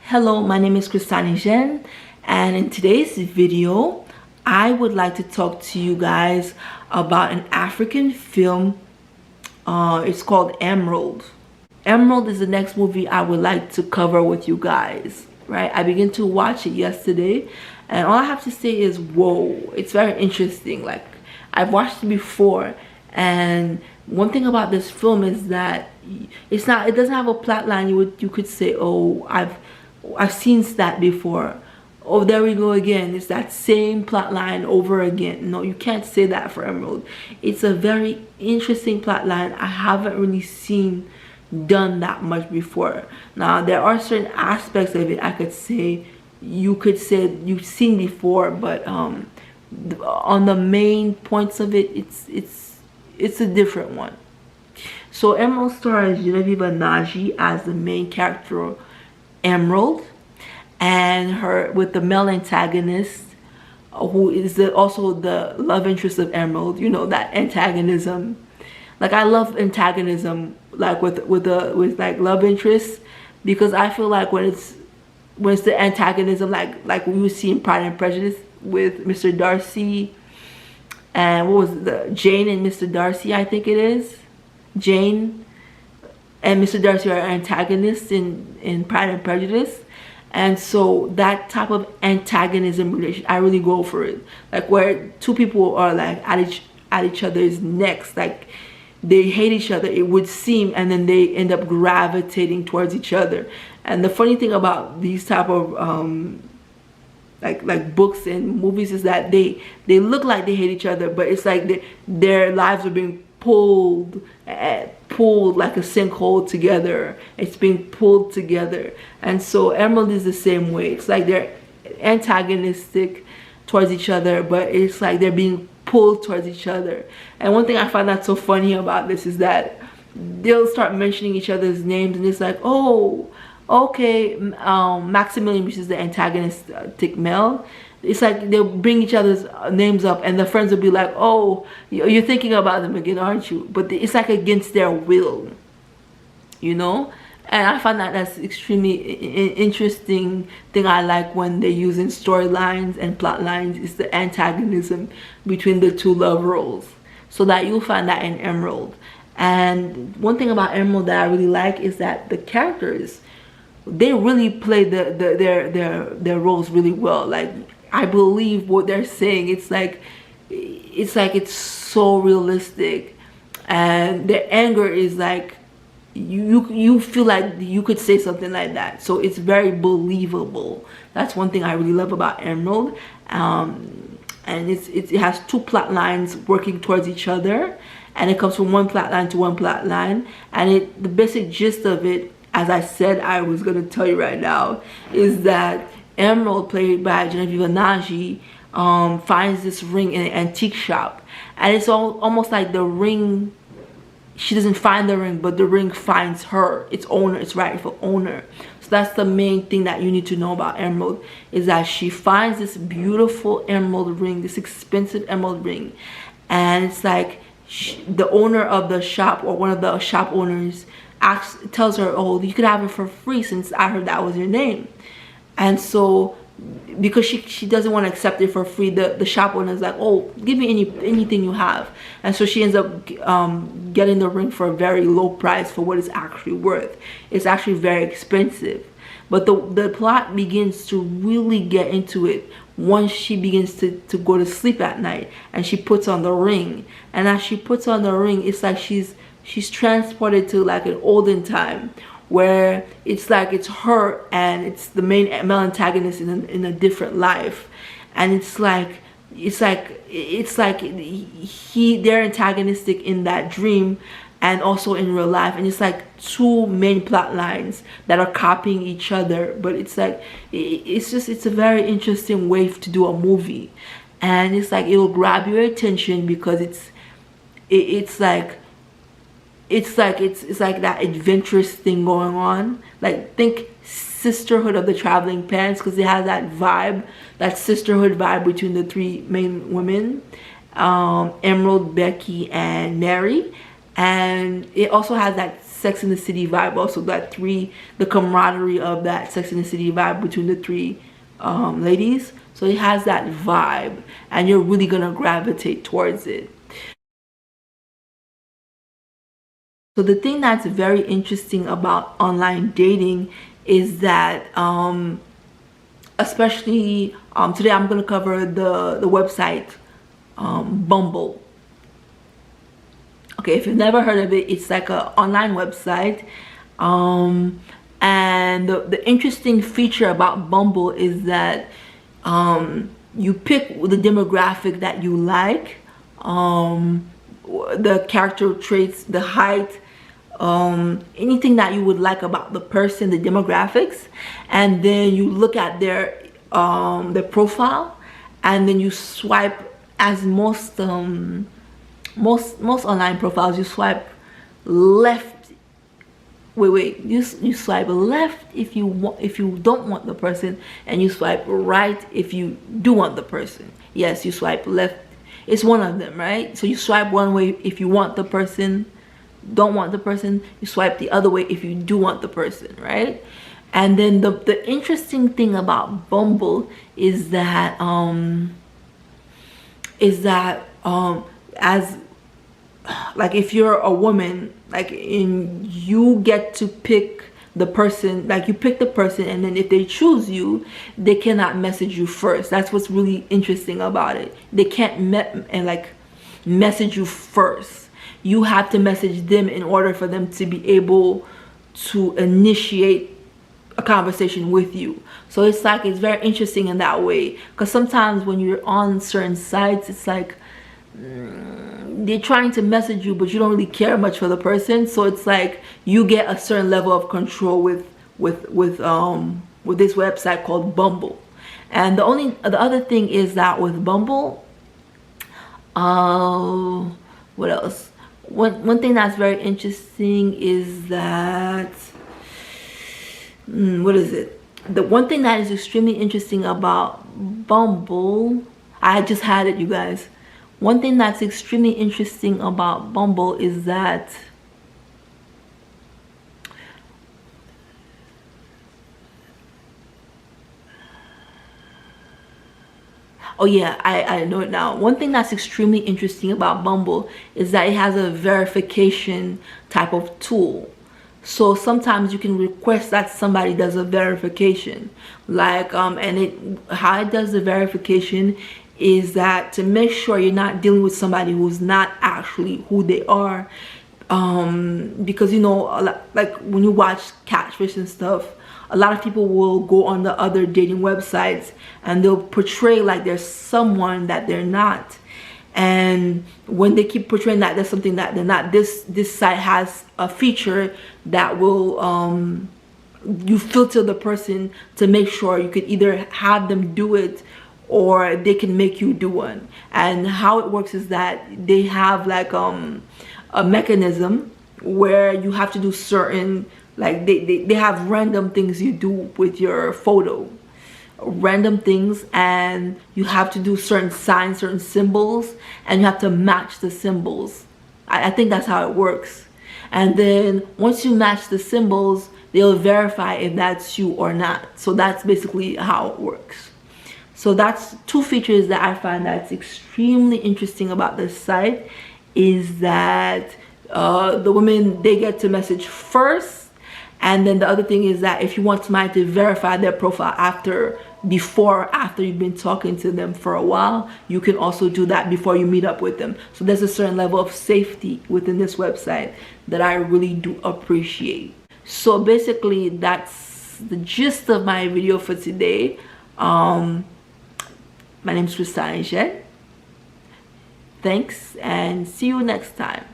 Hello, my name is Christani Jen, and in today's video I would like to talk to you guys about an African film. It's called Emerald. Emerald is the next movie I would like to cover with you guys. Right, I began to watch it yesterday, and all I have to say is whoa, it's very interesting. Like, I've watched it before, and one thing about this film is that it doesn't have a plot line you could say, oh, I've seen that before. Oh, there we go again. It's that same plot line over again. No, you can't say that for Emerald. It's a very interesting plot line. I haven't really seen done that much before. Now, there are certain aspects of it I could say you've seen before, but on the main points of it, it's a different one. So Emerald stars Genevieve Naji as the main character, Emerald, and her with the male antagonist, who is also the love interest of Emerald. You know, that antagonism. Like, I love antagonism, like with like love interest, because I feel like when it's the antagonism, like we would see in Pride and Prejudice with Mr. Darcy, and what was the Jane and Mr. Darcy, I think it is. Jane and Mr. Darcy are antagonists in Pride and Prejudice. And so that type of antagonism relation, I really go for it. Like, where two people are like at each other's necks, like they hate each other, it would seem, and then they end up gravitating towards each other. And the funny thing about these type of like books and movies is that they look like they hate each other, but it's like their lives are being pulled like a sinkhole together. It's being pulled together. And so Emerald is the same way. It's like they're antagonistic towards each other, but it's like they're being pulled towards each other. And one thing I find that's so funny about this is that they'll start mentioning each other's names, and it's like, oh, okay, Maximilian, which is the antagonistic male, it's like they'll bring each other's names up, and the friends will be like, oh, you're thinking about them again, aren't you? But it's like against their will, you know. And I find that that's extremely interesting thing I like when they're using storylines and plot lines, is the antagonism between the two love roles. So that you'll find that in Emerald. And one thing about Emerald that I really like is that the characters, they really play their roles really well. Like, I believe what they're saying. It's like it's so realistic, and their anger is like you feel like you could say something like that. So it's very believable. That's one thing I really love about Emerald. And it has two plot lines working towards each other, and it comes from one plot line to one plot line. And the basic gist of it, as I said I was going to tell you right now, is that Emerald, played by Genevieve Naji, finds this ring in an antique shop, and it's almost like the ring, she doesn't find the ring, but the ring finds her, its owner, its rightful owner. So that's the main thing that you need to know about Emerald, is that she finds this beautiful emerald ring, this expensive emerald ring, and it's like the owner of the shop, or one of the shop owners, tells her, oh, you could have it for free since I heard that was your name. And so, because she doesn't want to accept it for free, the shop owner is like, oh, give me anything you have. And so she ends up getting the ring for a very low price for what it's actually worth. It's actually very expensive. But the plot begins to really get into it once she begins to go to sleep at night, and she puts on the ring. And as she puts on the ring, it's like she's transported to like an olden time, where it's like it's her and it's the main male antagonist in a different life. And they're antagonistic in that dream and also in real life, and it's like two main plot lines that are copying each other. But it's like it's a very interesting way to do a movie, and it's like it will grab your attention because it's like that adventurous thing going on. Like, think Sisterhood of the Traveling Pants, because it has that vibe, that sisterhood vibe between the three main women, Emerald, Becky, and Mary. And it also has that Sex and the City vibe, also that the camaraderie of that Sex and the City vibe between the three ladies. So it has that vibe, and you're really gonna gravitate towards it. So the thing that's very interesting about online dating is that especially today I'm going to cover the website Bumble. Okay, if you've never heard of it, it's like an online website, and the interesting feature about Bumble is that you pick the demographic that you like, the character traits, the height, anything that you would like about the person, the demographics, and then you look at their profile, and then you swipe. As most online profiles, you swipe left. You swipe left if you don't want the person, and you swipe right if you do want the person. Yes, you swipe left. It's one of them, right? So you swipe one way if you want the person, don't want the person. You swipe the other way if you do want the person, right? And then the interesting thing about Bumble is that as like if you're a woman, like you get to pick the person, like you pick the person, and then if they choose you, they cannot message you first. That's what's really interesting about it. They can't message you first. You have to message them in order for them to be able to initiate a conversation with you. So it's very interesting in that way, because sometimes when you're on certain sites, it's like they're trying to message you, but you don't really care much for the person. So it's like you get a certain level of control with this website called Bumble. And the other thing is that with Bumble, what else? One thing that's very interesting is that what is it? The one thing that is extremely interesting about Bumble, I just had it, you guys. One thing that's extremely interesting about Bumble is that oh yeah, I know it now. One thing that's extremely interesting about Bumble is that it has a verification type of tool. So sometimes you can request that somebody does a verification, like how it does the verification is that to make sure you're not dealing with somebody who's not actually who they are, because like when you watch Catfish and stuff, a lot of people will go on the other dating websites and they'll portray like there's someone that they're not. And when they keep portraying that there's something that they're not, this site has a feature that will you filter the person to make sure you could either have them do it or they can make you do one. And how it works is that they have like a mechanism where you have to do certain, like they have random things you do with your photo, random things, and you have to do certain signs, certain symbols, and you have to match the symbols. I think that's how it works. And then once you match the symbols, they'll verify if that's you or not. So that's basically how it works. So that's two features that I find that's extremely interesting about this site, is that the women, they get to message first. And then the other thing is that if you want somebody to verify their profile after you've been talking to them for a while, you can also do that before you meet up with them. So there's a certain level of safety within this website that I really do appreciate. So basically that's the gist of my video for today. My name is Christine Jet. Thanks, and see you next time.